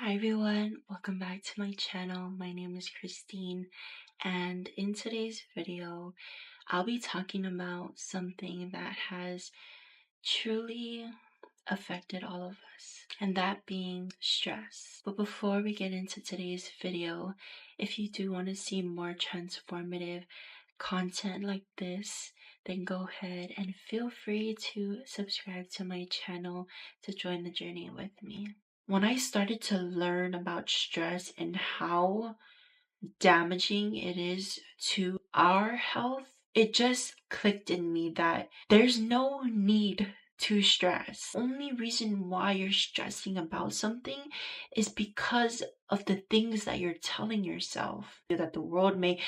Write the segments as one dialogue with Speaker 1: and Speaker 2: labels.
Speaker 1: Hi everyone, welcome back to my channel. My name is Christine, and in today's video, I'll be talking about something that has truly affected all of us, and that being stress. But before we get into today's video, if you do want to see more transformative content like this, then go ahead and feel free to subscribe to my channel to join the journey with me. When I started to learn about stress and how damaging it is to our health, it just clicked in me that there's no need to stress. Only reason why you're stressing about something is because of the things that you're telling yourself. That the world may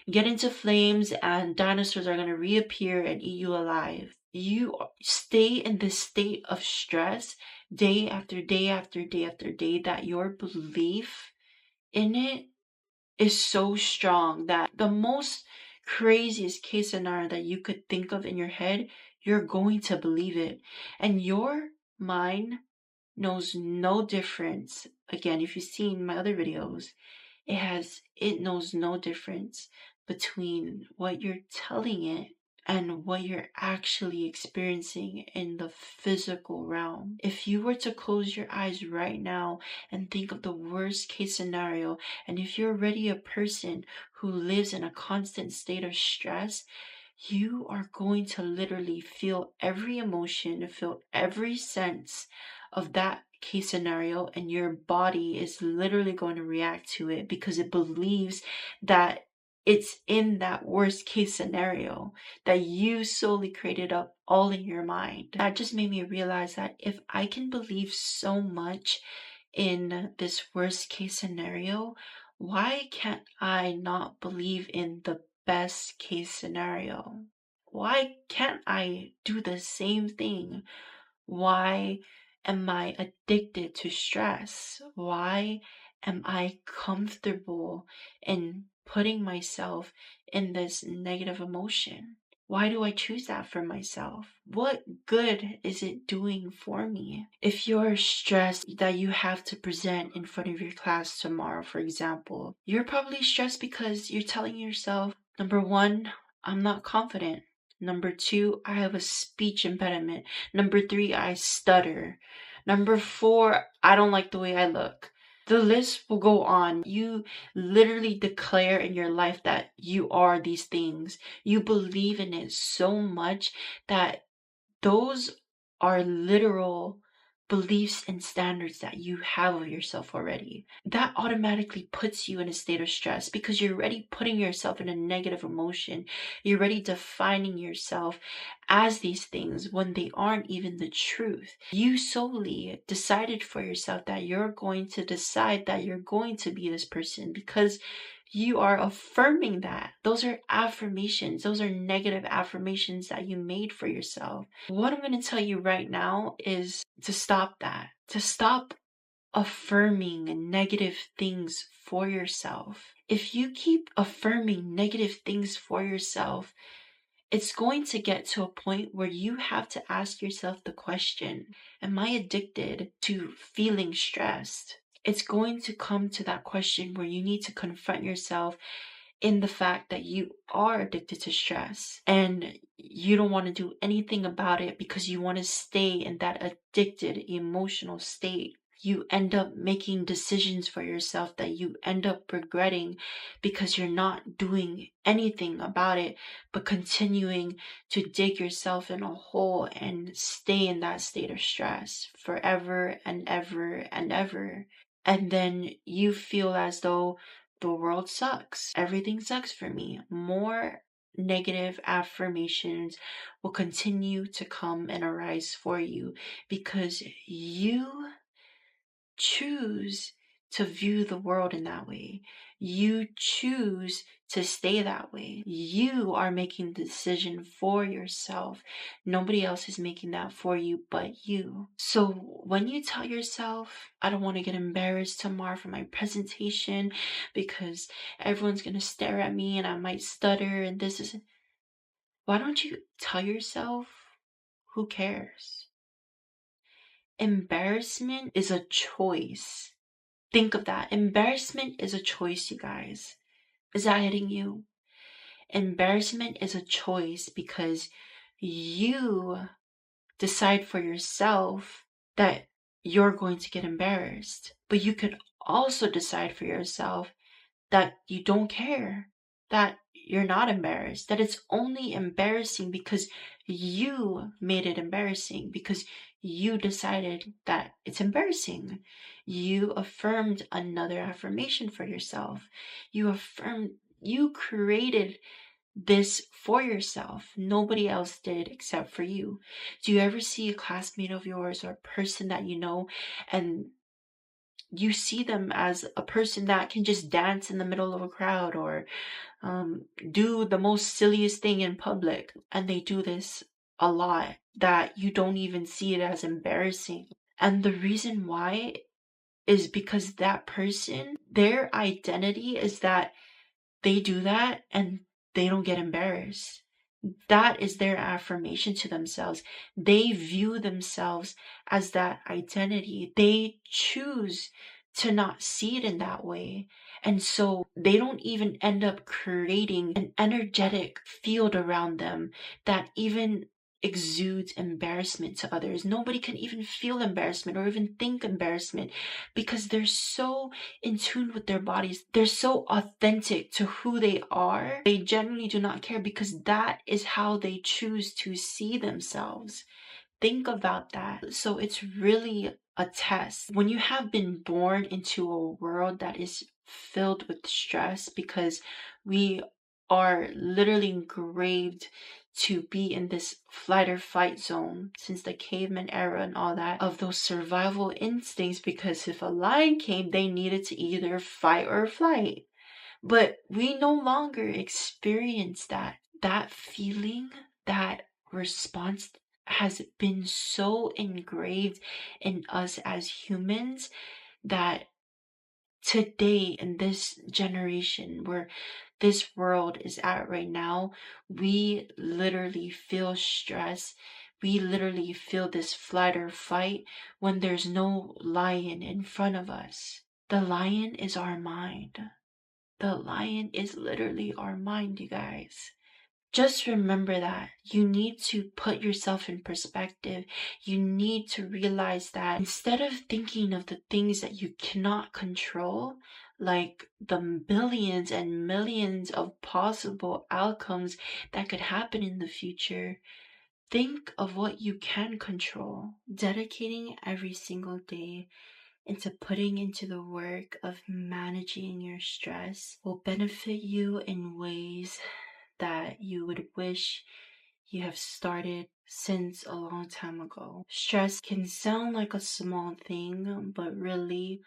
Speaker 1: get into flames and dinosaurs are going to reappear and eat you alive. You stay in this state of stress day after day after day after day that your belief in it is so strong that the most craziest case scenario that you could think of in your head, you're going to believe it. And your mind knows no difference. Again, if you've seen my other videos, it knows no difference between what you're telling it and what you're actually experiencing in the physical realm. If you were to close your eyes right now and think of the worst case scenario, and if you're already a person who lives in a constant state of stress, you are going to literally feel every emotion, feel every sense of that case scenario, and your body is literally going to react to it because it believes that it's in that worst case scenario that you solely created up all in your mind. That just made me realize that if I can believe so much in this worst case scenario, why can't I not believe in the best case scenario? Why can't I do the same thing? Why am I addicted to stress? Why am I comfortable in putting myself in this negative emotion? Why do I choose that for myself? What good is it doing for me? If you're stressed that you have to present in front of your class tomorrow, for example, you're probably stressed because you're telling yourself, number one, I'm not confident. Number two, I have a speech impediment. Number three, I stutter. Number four, I don't like the way I look. The list will go on. You literally declare in your life that you are these things. You believe in it so much that those are literal beliefs and standards that you have of yourself already. That automatically puts you in a state of stress because you're already putting yourself in a negative emotion. You're already defining yourself as these things when they aren't even the truth. You solely decided for yourself that you're going to decide that you're going to be this person because you are affirming that. Those are affirmations. Those are negative affirmations that you made for yourself. What I'm going to tell you right now is to stop that. To stop affirming negative things for yourself. If you keep affirming negative things for yourself, it's going to get to a point where you have to ask yourself the question, am I addicted to feeling stressed? It's going to come to that question where you need to confront yourself in the fact that you are addicted to stress and you don't want to do anything about it because you want to stay in that addicted emotional state. You end up making decisions for yourself that you end up regretting because you're not doing anything about it, but continuing to dig yourself in a hole and stay in that state of stress forever and ever and ever. And then you feel as though the world sucks. Everything sucks for me. More negative affirmations will continue to come and arise for you because you choose to view the world in that way. You choose to stay that way. You are making the decision for yourself. Nobody else is making that for you but you. So when you tell yourself, I don't want to get embarrassed tomorrow for my presentation because everyone's going to stare at me and I might stutter and this is... Why don't you tell yourself, who cares? Embarrassment is a choice. Think of that. Embarrassment is a choice, you guys. Is that hitting you? Embarrassment is a choice because you decide for yourself that you're going to get embarrassed. But you could also decide for yourself that you don't care, that you're not embarrassed, that it's only embarrassing because you made it embarrassing, because you decided that it's embarrassing. You affirmed another affirmation for yourself. You created this for yourself. Nobody else did except for you. Do you ever see a classmate of yours or a person that you know and you see them as a person that can just dance in the middle of a crowd or do the most silliest thing in public, and they do this a lot, that you don't even see it as embarrassing? And the reason why is because that person, their identity is that they do that and they don't get embarrassed. That is their affirmation to themselves. They view themselves as that identity. They choose to not see it in that way. And so they don't even end up creating an energetic field around them that even exudes embarrassment to others. Nobody can even feel embarrassment or even think embarrassment because they're so in tune with their bodies. They're so authentic to who they are. They genuinely do not care because that is how they choose to see themselves. Think about that. So it's really a test. When you have been born into a world that is filled with stress, because we are literally engraved to be in this flight or fight zone since the caveman era and all that, of those survival instincts, because if a lion came, they needed to either fight or flight. But we no longer experience that. That feeling, that response has been so engraved in us as humans that today, in this generation where this world is at right now, we literally feel stress. We literally feel this flight or fight when there's no lion in front of us. The lion is our mind. The lion is literally our mind, you guys. Just remember that. You need to put yourself in perspective. You need to realize that instead of thinking of the things that you cannot control, like the billions and millions of possible outcomes that could happen in the future, think of what you can control. Dedicating every single day into putting into the work of managing your stress will benefit you in ways that you would wish you have started since a long time ago. Stress can sound like a small thing, but really,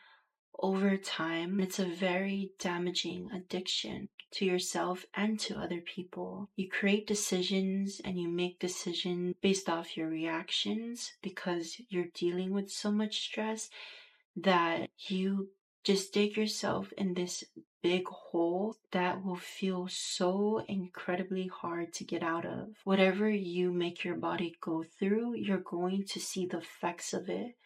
Speaker 1: over time, it's a very damaging addiction to yourself and to other people. You create decisions and you make decisions based off your reactions because you're dealing with so much stress that you just dig yourself in this big hole that will feel so incredibly hard to get out of. Whatever you make your body go through, you're going to see the effects of it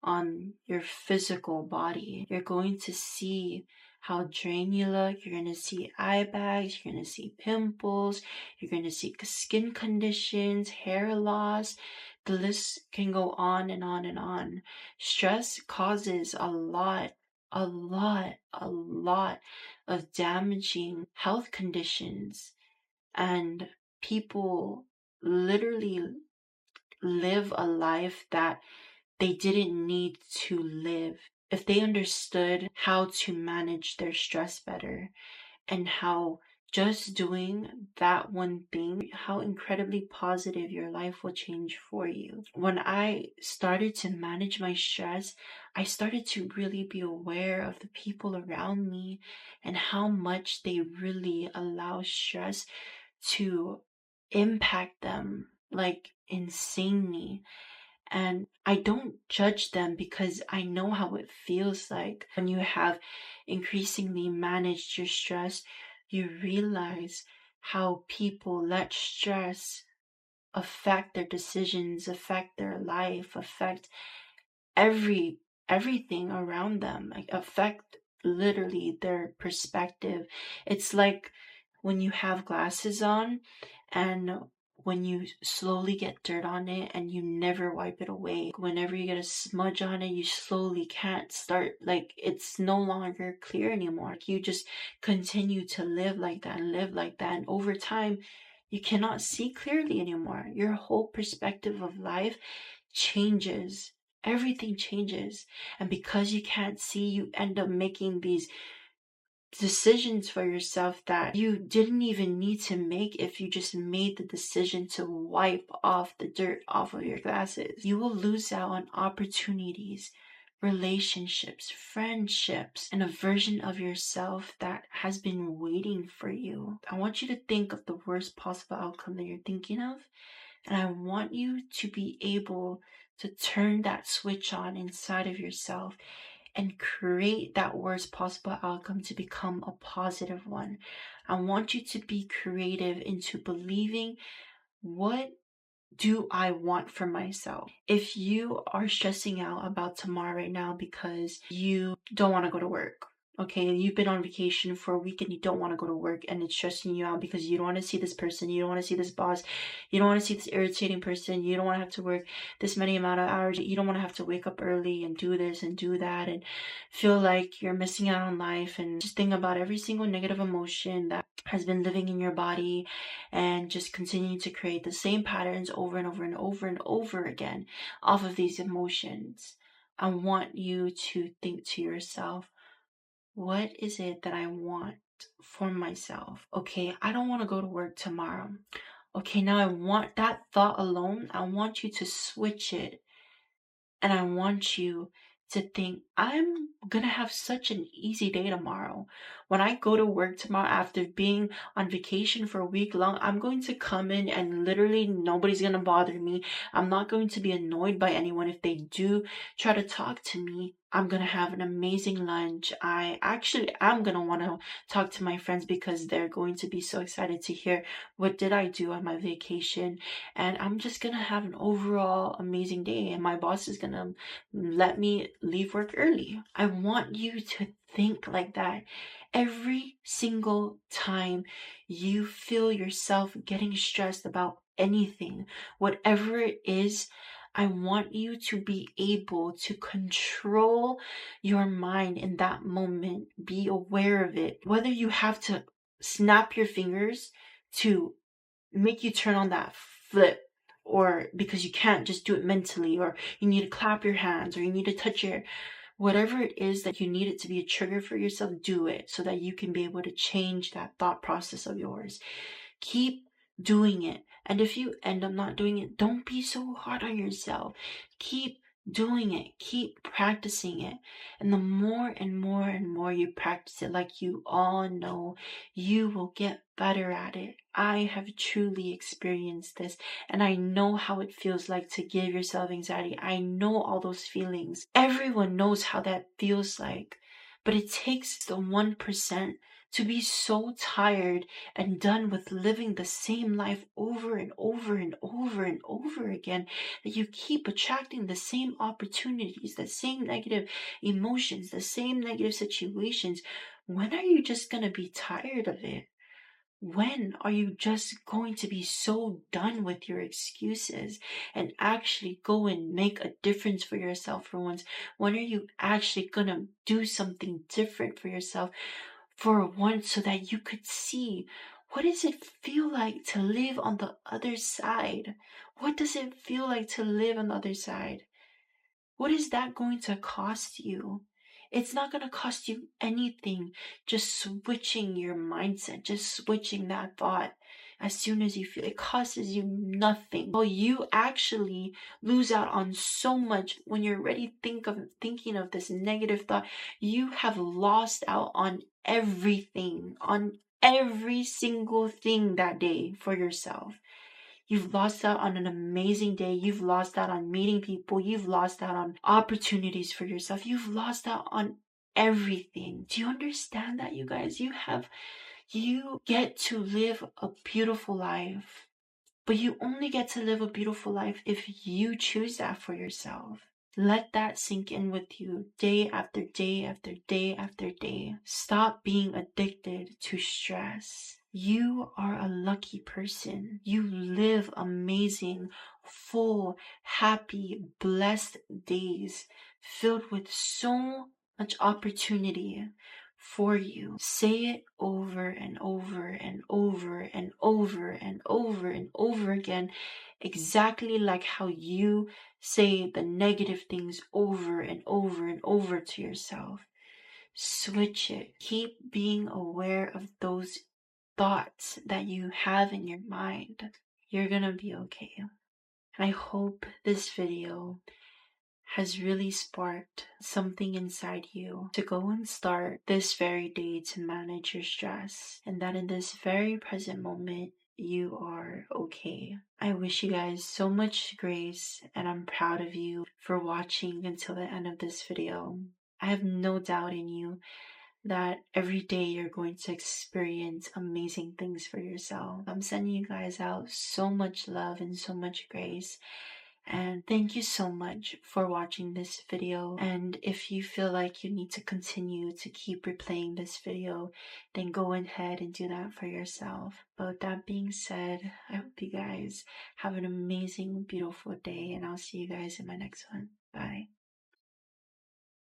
Speaker 1: on your physical body. You're going to see how drained you look. You're going to see eye bags. You're going to see pimples. You're going to see skin conditions, hair loss. The list can go on and on and on. Stress causes a lot of damaging health conditions, and people literally live a life that they didn't need to live if they understood how to manage their stress better, and how just doing that one thing, how incredibly positive your life will change for you. When I started to manage my stress, I started to really be aware of the people around me and how much they really allow stress to impact them like insanely. And I don't judge them because I know how it feels like when you have increasingly managed your stress. You realize how people let stress affect their decisions, affect their life, affect every everything around them, like affect literally their perspective. It's like when you have glasses on and when you slowly get dirt on it and you never wipe it away, whenever you get a smudge on it, you slowly can't start, like it's no longer clear anymore. You just continue to live like that and live like that. And over time, you cannot see clearly anymore. Your whole perspective of life changes. Everything changes. And because you can't see, you end up making these decisions for yourself that you didn't even need to make if you just made the decision to wipe off the dirt off of your glasses. You will lose out on opportunities, relationships, friendships, and a version of yourself that has been waiting for you. I want you to think of the worst possible outcome that you're thinking of, and I want you to be able to turn that switch on inside of yourself and create that worst possible outcome to become a positive one. I want you to be creative into believing, what do I want for myself? If you are stressing out about tomorrow right now because you don't want to go to work, okay, you've been on vacation for a week and you don't want to go to work and it's stressing you out because you don't want to see this person, you don't want to see this boss, you don't want to see this irritating person, you don't want to have to work this many amount of hours, you don't want to have to wake up early and do this and do that and feel like you're missing out on life, and just think about every single negative emotion that has been living in your body and just continue to create the same patterns over and over and over and over again off of these emotions. I want you to think to yourself, what is it that I want for myself? Okay, I don't want to go to work tomorrow. Okay, now I want that thought alone. I want you to switch it, and I want you to think, I'm gonna have such an easy day tomorrow. When I go to work tomorrow after being on vacation for a week long, I'm going to come in and literally nobody's gonna bother me. I'm not going to be annoyed by anyone. If they do try to talk to me, I'm gonna have an amazing lunch. I actually am gonna want to talk to my friends because they're going to be so excited to hear what did I do on my vacation, and I'm just gonna have an overall amazing day, and my boss is gonna let me leave work early. I want you to think like that every single time you feel yourself getting stressed about anything, whatever it is. I want you to be able to control your mind in that moment. Be aware of it. Whether you have to snap your fingers to make you turn on that flip, or because you can't just do it mentally, or you need to clap your hands, or you need to touch your, whatever it is that you need it to be a trigger for yourself, do it so that you can be able to change that thought process of yours. Keep doing it. And if you end up not doing it, don't be so hard on yourself. Keep doing it. Keep practicing it. And the more and more and more you practice it, like you all know, you will get better at it. I have truly experienced this, and I know how it feels like to give yourself anxiety. I know all those feelings. Everyone knows how that feels like. But it takes the 1% to be so tired and done with living the same life over and over and over and over again that you keep attracting the same opportunities, the same negative emotions, the same negative situations. When are you just going to be tired of it? When are you just going to be so done with your excuses and actually go and make a difference for yourself for once? When are you actually going to do something different for yourself for once so that you could see, what does it feel like to live on the other side? What does it feel like to live on the other side? What is that going to cost you? It's not going to cost you anything. Just switching your mindset, just switching that thought as soon as you feel it costs you nothing. Well, you actually lose out on so much when you're already thinking of this negative thought. You have lost out on everything, on every single thing that day for yourself. You've lost out on an amazing day. You've lost out on meeting people. You've lost out on opportunities for yourself. You've lost out on everything. Do you understand that, you guys? You get to live a beautiful life, but you only get to live a beautiful life if you choose that for yourself. Let that sink in with you day after day after day after day. Stop being addicted to stress. You are a lucky person. You live amazing, full, happy, blessed days filled with so much opportunity for you. Say it over and over and over and over and over and over again, exactly like how you say the negative things over and over and over to yourself. Switch it. Keep being aware of those thoughts that you have in your mind. You're gonna be okay. And I hope this video has really sparked something inside you to go and start this very day to manage your stress, and that in this very present moment you are okay. I wish you guys so much grace, and I'm proud of you for watching until the end of this video. I have no doubt in you that every day you're going to experience amazing things for yourself. I'm sending you guys out so much love and so much grace. And thank you so much for watching this video. And if you feel like you need to continue to keep replaying this video, then go ahead and do that for yourself. But with that being said, I hope you guys have an amazing, beautiful day, and I'll see you guys in my next one. Bye.